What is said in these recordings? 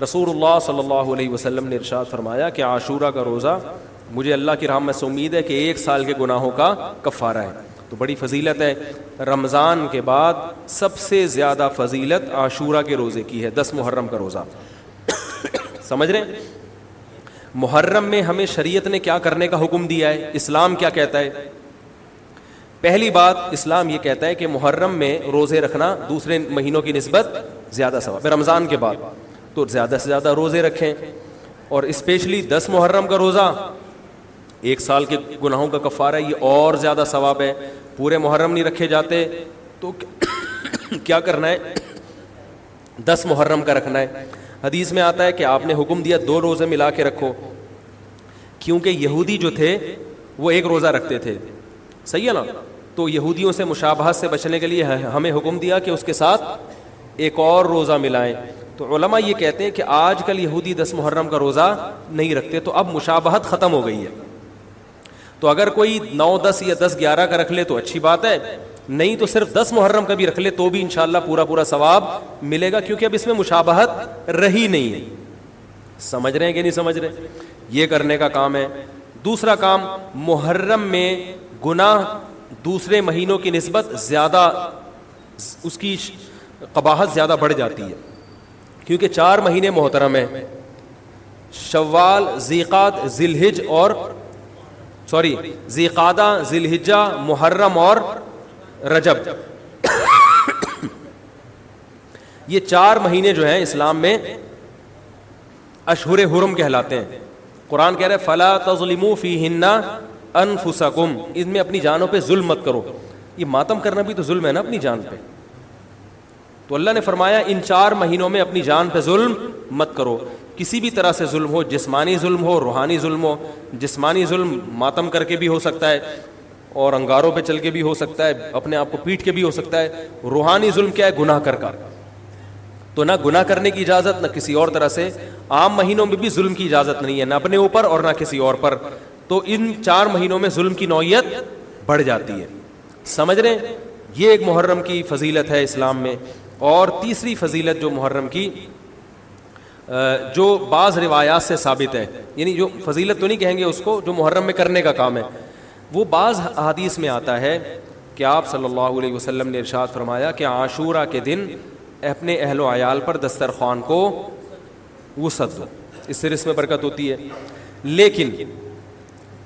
رسول اللہ صلی اللہ علیہ وسلم نے ارشاد فرمایا کہ عاشورہ کا روزہ مجھے اللہ کی رحمت سے امید ہے کہ 1 سال کے گناہوں کا کفارہ ہے. تو بڑی فضیلت ہے. رمضان کے بعد سب سے زیادہ فضیلت عاشورہ کے روزے کی ہے, 10 محرم کا روزہ. سمجھ رہے ہیں؟ محرم میں ہمیں شریعت نے کیا کرنے کا حکم دیا ہے, اسلام کیا کہتا ہے؟ پہلی بات, اسلام یہ کہتا ہے کہ محرم میں روزے رکھنا دوسرے مہینوں کی نسبت زیادہ ثواب ہے. رمضان کے بعد تو زیادہ سے زیادہ روزے رکھیں, اور اسپیشلی 10 محرم کا روزہ 1 سال کے گناہوں کا کفارہ ہے, یہ اور زیادہ ثواب ہے. پورے محرم نہیں رکھے جاتے تو کیا کرنا ہے, 10 محرم کا رکھنا ہے. حدیث میں آتا ہے کہ آپ نے حکم دیا 2 روزے ملا کے رکھو, کیونکہ یہودی جو تھے وہ 1 روزہ رکھتے تھے, صحیح ہے نا. تو یہودیوں سے مشابہت سے بچنے کے لیے ہمیں حکم دیا کہ اس کے ساتھ 1 اور روزہ ملائیں. تو علماء یہ کہتے ہیں کہ آج کل یہودی 10 محرم کا روزہ نہیں رکھتے, تو اب مشابہت ختم ہو گئی ہے. تو اگر کوئی 9, 10 یا 10, 11 کا رکھ لے تو اچھی بات ہے, نہیں تو صرف 10 محرم کا بھی رکھ لے تو بھی انشاءاللہ پورا ثواب ملے گا, کیونکہ اب اس میں مشابہت رہی نہیں ہے. سمجھ رہے ہیں کہ نہیں سمجھ رہے؟ یہ کرنے کا کام ہے. دوسرا کام, محرم میں گناہ دوسرے مہینوں کی نسبت زیادہ, اس کی قباحت زیادہ بڑھ جاتی ہے, کیونکہ 4 مہینے محترم ہیں, شوال, ذیقات, ذیقعدہ, ذی الحجہ, محرم اور رجب. یہ 4 مہینے جو ہیں اسلام میں اشہر حرم کہلاتے ہیں. قرآن کہہ رہا ہے فلا تظلموا فیہن انفسکم, ان میں اپنی جانوں پہ ظلم مت کرو. یہ ماتم کرنا بھی تو ظلم ہے نا اپنی جان پہ. تو اللہ نے فرمایا ان 4 مہینوں میں اپنی جان پہ ظلم مت کرو. کسی بھی طرح سے ظلم ہو, جسمانی ظلم ہو, روحانی ظلم ہو. جسمانی ظلم ماتم کر کے بھی ہو سکتا ہے, اور انگاروں پہ چل کے بھی ہو سکتا ہے, اپنے آپ کو پیٹ کے بھی ہو سکتا ہے. روحانی ظلم کیا ہے؟ گناہ کر. تو نہ گناہ کرنے کی اجازت, نہ کسی اور طرح سے. عام مہینوں میں بھی ظلم کی اجازت نہیں ہے, نہ اپنے اوپر اور نہ کسی اور پر. تو ان 4 مہینوں میں ظلم کی نوعیت بڑھ جاتی ہے. سمجھ رہے ہیں؟ یہ ایک محرم کی فضیلت ہے اسلام میں. اور تیسری فضیلت جو محرم کی, جو بعض روایات سے ثابت ہے, یعنی جو فضیلت تو نہیں کہیں گے اس کو, جو محرم میں کرنے کا کام ہے, وہ بعض احادیث میں آتا ہے کہ آپ صلی اللہ علیہ وسلم نے ارشاد فرمایا کہ عاشورہ کے دن اپنے اہل و عیال پر دسترخوان کو وسعت دو, اس سے رزق میں برکت ہوتی ہے. لیکن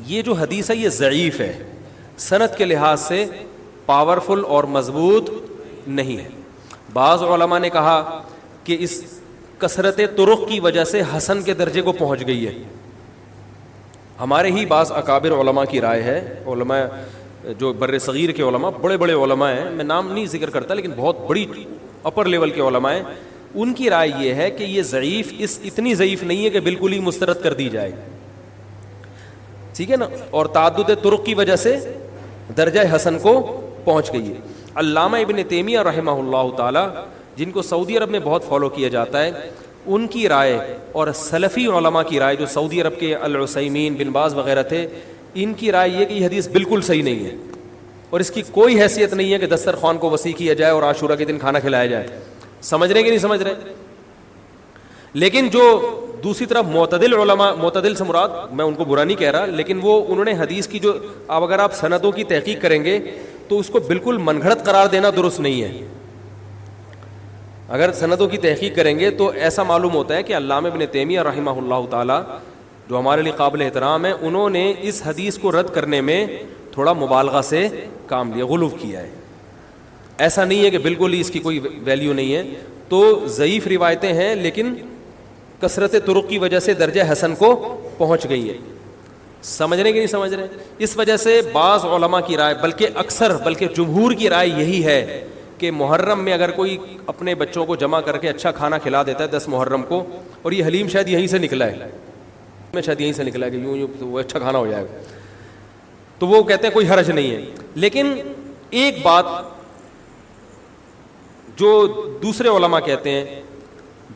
یہ جو حدیث ہے یہ ضعیف ہے, سند کے لحاظ سے پاورفل اور مضبوط نہیں ہے. بعض علماء نے کہا کہ اس کثرت طرق کی وجہ سے حسن کے درجے کو پہنچ گئی ہے. ہمارے ہی بعض اکابر علماء کی رائے ہے, علماء جو بر صغیر کے علماء, بڑے بڑے علماء ہیں, میں نام نہیں ذکر کرتا لیکن بہت بڑی اپر لیول کے علماء ہیں, ان کی رائے یہ ہے کہ یہ ضعیف, اتنی ضعیف نہیں ہے کہ بالکل ہی مسترد کر دی جائے, ٹھیک ہے نا, اور تعدد طرق کی وجہ سے درجہ حسن کو پہنچ گئی ہے. علامہ ابن تیمیہ رحمہ اللہ تعالی, جن کو سعودی عرب میں بہت فالو کیا جاتا ہے, ان کی رائے اور سلفی علماء کی رائے جو سعودی عرب کے العثیمین, بن باز وغیرہ تھے, ان کی رائے یہ کہ یہ حدیث بالکل صحیح نہیں ہے, اور اس کی کوئی حیثیت نہیں ہے کہ دسترخوان کو وسیع کیا جائے اور عاشورہ کے دن کھانا کھلایا جائے. سمجھ رہے کہ نہیں سمجھ رہے؟ لیکن جو دوسری طرف معتدل علماء, معتدل سے مراد میں ان کو برا نہیں کہہ رہا, لیکن وہ انہوں نے حدیث کی جو, اب اگر آپ سندوں کی تحقیق کریں گے تو اس کو بالکل من گھڑت قرار دینا درست نہیں ہے. اگر سندوں کی تحقیق کریں گے تو ایسا معلوم ہوتا ہے کہ علامہ ابن تیمیہ رحمہ اللہ تعالی, جو ہمارے لیے قابل احترام ہے, انہوں نے اس حدیث کو رد کرنے میں تھوڑا مبالغہ سے کام لیا, غلو کیا ہے. ایسا نہیں ہے کہ بالکل ہی اس کی کوئی ویلیو نہیں ہے. تو ضعیف روایتیں ہیں لیکن کثرت طرق کی وجہ سے درجہ حسن کو پہنچ گئی ہے. سمجھ رہے کہ نہیں سمجھ رہے؟ اس وجہ سے بعض علماء کی رائے, بلکہ اکثر, بلکہ جمہور کی رائے یہی ہے کہ محرم میں اگر کوئی اپنے بچوں کو جمع کر کے اچھا کھانا کھلا دیتا ہے 10 محرم کو, اور یہ حلیم شاید یہیں سے نکلا ہے, شاید یہیں سے نکلا ہے کہ یوں وہ اچھا کھانا ہو جائے گا, تو وہ کہتے ہیں کوئی حرج نہیں ہے. لیکن ایک بات جو دوسرے علماء کہتے ہیں,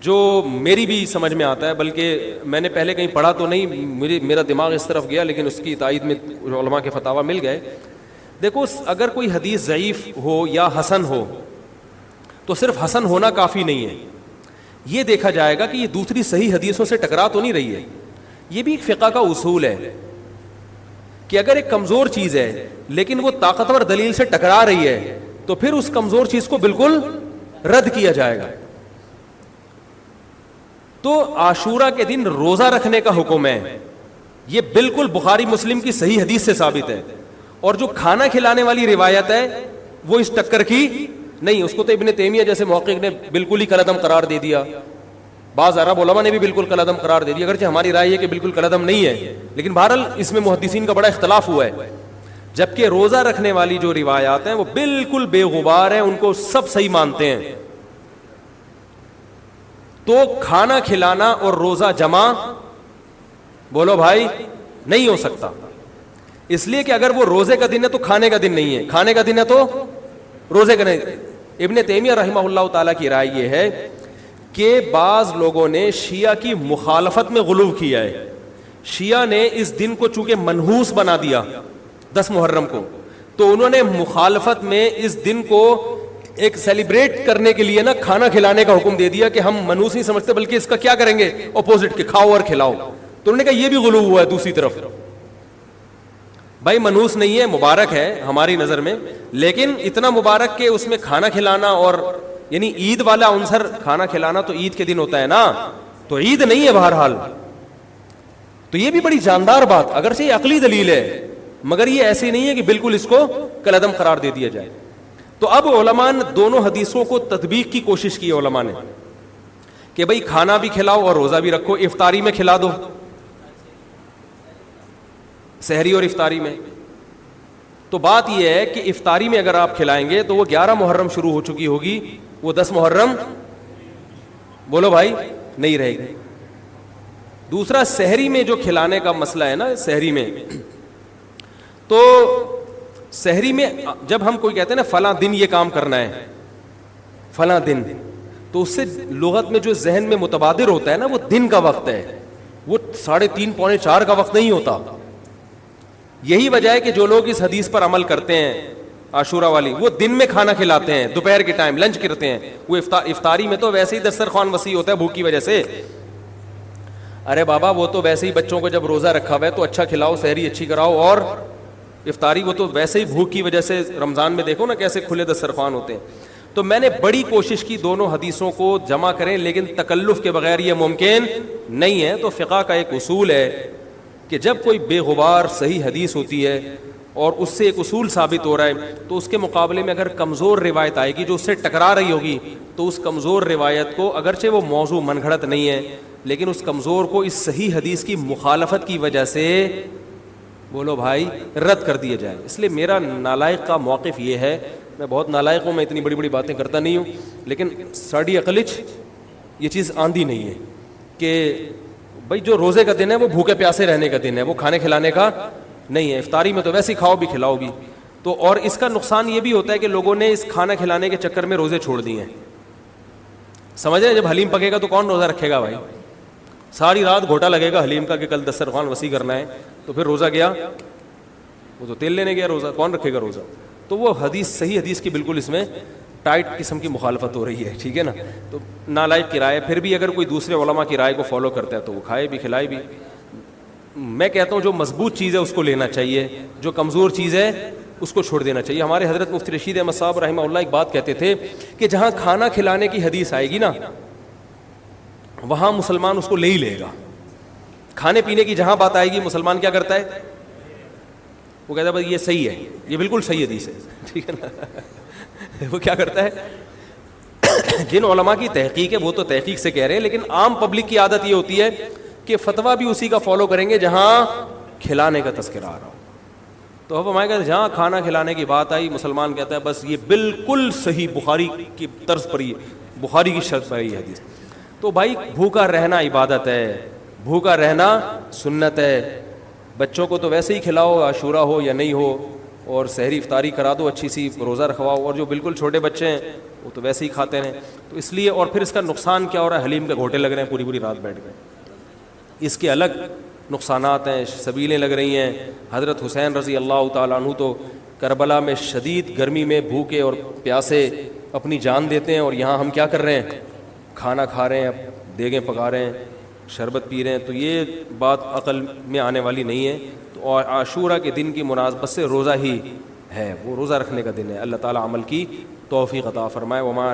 جو میری بھی سمجھ میں آتا ہے, بلکہ میں نے پہلے کہیں پڑھا تو نہیں, میرا دماغ اس طرف گیا, لیکن اس کی تائید میں علماء کے فتاوی مل گئے. دیکھو, اگر کوئی حدیث ضعیف ہو یا حسن ہو تو صرف حسن ہونا کافی نہیں ہے. یہ دیکھا جائے گا کہ یہ دوسری صحیح حدیثوں سے ٹکرا تو نہیں رہی ہے. یہ بھی ایک فقہ کا اصول ہے کہ اگر ایک کمزور چیز ہے لیکن وہ طاقتور دلیل سے ٹکرا رہی ہے تو پھر اس کمزور چیز کو بالکل رد کیا جائے گا. تو عاشورہ کے دن روزہ رکھنے کا حکم ہے, یہ بالکل بخاری مسلم کی صحیح حدیث سے ثابت ہے. اور جو کھانا کھلانے والی روایت ہے وہ اس ٹکر کی نہیں, اس کو تو ابن تیمیہ جیسے محقق نے بالکل ہی کالعدم قرار دے دیا, بعض عرب علماء نے بھی بالکل کالعدم قرار دے دیا, اگرچہ ہماری رائے ہے کہ بالکل کالعدم نہیں ہے, لیکن بہرحال اس میں محدثین کا بڑا اختلاف ہوا ہے. جبکہ روزہ رکھنے والی جو روایات ہیں وہ بالکل بے غبار ہیں, ان کو سب صحیح مانتے ہیں. تو کھانا کھلانا اور روزہ جمع بولو بھائی نہیں ہو سکتا, اس لیے کہ اگر وہ روزے کا دن ہے تو کھانے کا دن نہیں ہے, کھانے کا دن ہے تو روزے کا نہیں. ابن تیمیہ رحمہ اللہ تعالیٰ کی رائے یہ ہے کہ بعض لوگوں نے شیعہ کی مخالفت میں غلو کیا ہے. شیعہ نے اس دن کو چونکہ منحوس بنا دیا 10 محرم کو, تو انہوں نے مخالفت میں اس دن کو ایک سیلیبریٹ کرنے کے لیے نا کھانا کھلانے کا حکم دے دیا کہ ہم منحوس نہیں سمجھتے بلکہ اس کا کیا کریں گے اپوزٹ کے کھاؤ اور کھلاؤ. تو انہوں نے کہا یہ بھی غلو ہوا ہے دوسری طرف. بھائی منحوس نہیں ہے, مبارک ہے ہماری نظر میں, لیکن اتنا مبارک کہ اس میں کھانا کھلانا اور یعنی عید والا عنصر کھانا کھلانا تو عید کے دن ہوتا ہے نا, تو عید نہیں ہے بہرحال. تو یہ بھی بڑی جاندار بات, اگرچہ یہ عقلی دلیل ہے مگر یہ ایسی نہیں ہے کہ بالکل اس کو کالعدم قرار دے دیا جائے. تو اب علماء نے دونوں حدیثوں کو تطبیق کی کوشش کی علماء نے کہ بھئی کھانا بھی کھلاؤ اور روزہ بھی رکھو, افطاری میں کھلا دو, سحری اور افطاری میں. تو بات یہ ہے کہ افطاری میں اگر آپ کھلائیں گے تو وہ 11 محرم شروع ہو چکی ہوگی, وہ 10 محرم بولو بھائی نہیں رہے گی. دوسرا سحری میں جو کھلانے کا مسئلہ ہے نا, سحری میں تو سحری میں جب ہم کوئی کہتے ہیں نا فلاں دن یہ کام کرنا ہے فلاں دن, تو اس سے لغت میں جو ذہن میں متبادر ہوتا ہے نا وہ دن کا وقت ہے, وہ 3:30 پونے 4 کا وقت نہیں ہوتا. یہی وجہ ہے کہ جو لوگ اس حدیث پر عمل کرتے ہیں عاشورہ والی, وہ دن میں کھانا کھلاتے ہیں, دوپہر کے ٹائم لنچ کرتے ہیں. وہ افطاری میں تو ویسے ہی دسترخوان وسیع ہوتا ہے بھوک کی وجہ سے. ارے بابا وہ تو ویسے ہی بچوں کو جب روزہ رکھا ہوا ہے تو اچھا کھلاؤ, سحری اچھی کراؤ, اور افطاری وہ تو ویسے ہی بھوک کی وجہ سے رمضان میں دیکھو نا کیسے کھلے دسترخوان ہوتے ہیں. تو میں نے بڑی کوشش کی دونوں حدیثوں کو جمع کریں, لیکن تکلف کے بغیر یہ ممکن نہیں ہے. تو فقہ کا ایک اصول ہے کہ جب کوئی بے غبار صحیح حدیث ہوتی ہے اور اس سے ایک اصول ثابت ہو رہا ہے تو اس کے مقابلے میں اگر کمزور روایت آئے گی جو اس سے ٹکرا رہی ہوگی تو اس کمزور روایت کو, اگرچہ وہ موضوع من گھڑت نہیں ہے, لیکن اس کمزور کو اس صحیح حدیث کی مخالفت کی وجہ سے بولو بھائی رد کر دیا جائے. اس لیے میرا نالائق کا موقف یہ ہے, میں بہت نالائق ہوں, میں اتنی بڑی بڑی باتیں کرتا نہیں ہوں, لیکن ساڑی عقلچ یہ چیز آندھی نہیں ہے کہ بھائی جو روزے کا دن ہے وہ بھوکے پیاسے رہنے کا دن ہے, وہ کھانے کھلانے کا نہیں ہے. افطاری میں تو ویسے ہی کھاؤ بھی کھلاؤ بھی. تو اور اس کا نقصان یہ بھی ہوتا ہے کہ لوگوں نے اس کھانا کھلانے کے چکر میں روزے چھوڑ دیے ہیں. سمجھ رہے ہیں, جب حلیم پکے گا تو کون روزہ رکھے گا بھائی, ساری رات گھوٹا لگے گا حلیم کا کہ کل دسترخوان وسیع کرنا ہے, تو پھر روزہ گیا, وہ تو تیل لینے گیا, روزہ کون رکھے گا روزہ. تو وہ حدیث صحیح حدیث کی بالکل اس میں ٹائٹ قسم کی مخالفت ہو رہی ہے, ٹھیک ہے نا. تو نالائق کی رائے, پھر بھی اگر کوئی دوسرے علماء کی رائے کو فالو کرتا ہے تو وہ کھائے بھی کھلائے بھی. میں کہتا ہوں جو مضبوط چیز ہے اس کو لینا چاہیے, جو کمزور چیز ہے اس کو چھوڑ دینا چاہیے. ہمارے حضرت مفتی رشید احمد صاحب رحمہ اللہ ایک بات کہتے تھے کہ جہاں کھانا کھلانے کی حدیث آئے گی نا وہاں مسلمان اس کو لے ہی لے گا. کھانے پینے کی جہاں بات آئے گی مسلمان کیا کرتا ہے, وہ کہتا ہے بھائی یہ صحیح ہے, یہ بالکل صحیح حدیث ہے, ٹھیک ہے نا. وہ کیا کرتا ہے, جن علماء کی تحقیق ہے وہ تو تحقیق سے کہہ رہے ہیں, لیکن عام پبلک کی عادت یہ ہوتی ہے کہ فتویٰ بھی اسی کا فالو کریں گے جہاں کھلانے کا تذکرہ آ رہا ہو. تو اب ہمارے کہتے ہیں جہاں کھانا کھلانے کی بات آئی مسلمان کہتا ہے بس یہ بالکل صحیح بخاری کی طرز پر ہی, بخاری کی شرط پر ہی حدیث. تو بھائی بھوکا رہنا عبادت ہے, بھوکا رہنا سنت ہے. بچوں کو تو ویسے ہی کھلاؤ عاشورہ ہو یا نہیں ہو, اور سحری افطاری کرا دو, اچھی سی روزہ رکھواؤ. اور جو بالکل چھوٹے بچے ہیں وہ تو ویسے ہی کھاتے ہیں. تو اس لیے, اور پھر اس کا نقصان کیا ہو رہا ہے, حلیم کے گھوٹے لگ رہے ہیں پوری پوری رات بیٹھ گئے, اس کے الگ نقصانات ہیں, سبیلیں لگ رہی ہیں. حضرت حسین رضی اللہ تعالیٰ عنہ تو کربلا میں شدید گرمی میں بھوکے اور پیاسے اپنی جان دیتے ہیں, اور یہاں ہم کیا کر رہے ہیں, کھانا کھا رہے ہیں, اب دیگیں پکا رہے ہیں, شربت پی رہے ہیں, تو یہ بات عقل میں آنے والی نہیں ہے. تو عاشورہ کے دن کی مناسبت سے روزہ ہی ہے, وہ روزہ رکھنے کا دن ہے. اللہ تعالیٰ عمل کی توفیق عطا فرمائے. وما